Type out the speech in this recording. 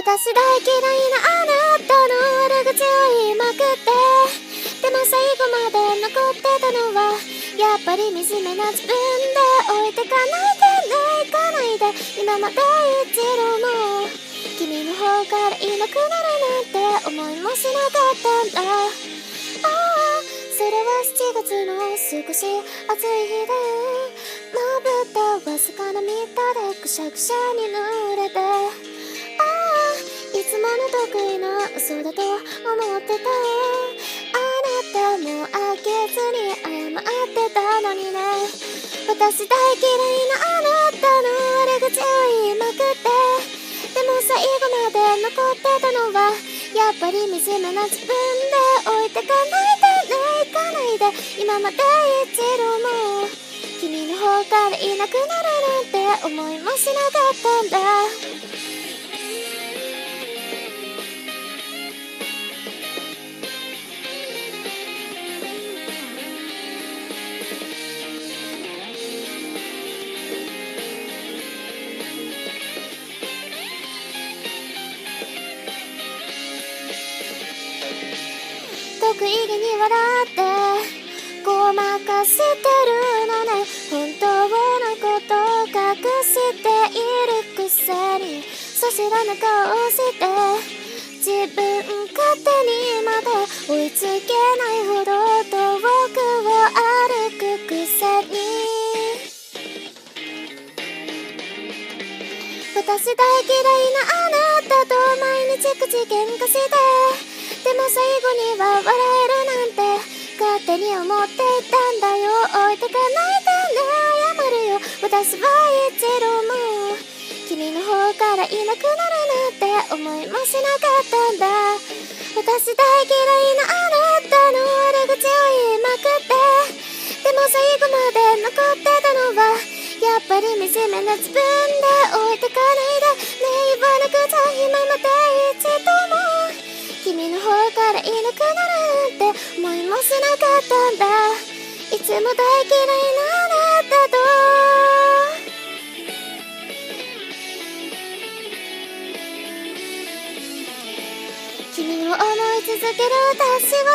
私大嫌いなあなたの悪口を言いまくって、でも最後まで残ってたのはやっぱり惨めな自分で、置いてかないでね、行かないで、今まで一度も君の方からいなくなるなんて思いもしなかったんだ。ああ、それは7月の少し暑い日で、まぶたわずかな水でくしゃくしゃに濡れて、ああ、いつもの得意な嘘だと思ってた。あなたもあげずに謝ってたのにね。私大嫌いなあなたの悪口を言いまくって、でも最後まで残ってたのはやっぱり惨めな自分で、置いてかないでね、行かないで、今まで一度も君の方からいなくなるなんて思いもしなかったんだ。得意げに笑ってごまかしてるのね、本当のこと隠しているくせに、そしらぬ顔して自分勝手にまだ追いつけないほど遠くを歩くくせに、私大嫌いなあなたと毎日口喧嘩して、でも最後には笑えるなんて勝手に思っていたんだよ。置いてかないでね、謝るよ。私は一度も君の方からいなくなるなんて思いもしなかったんだ。私大嫌いなあなたの悪口を言いまくって、でも最後まで残ってたのはやっぱり惨めな自分で、置いてかないでね、言わなくちゃ今まで一度も君の方からいなくなるなんて思いもしなかったんだ。いつも大嫌いなあなたと君を思い続ける私は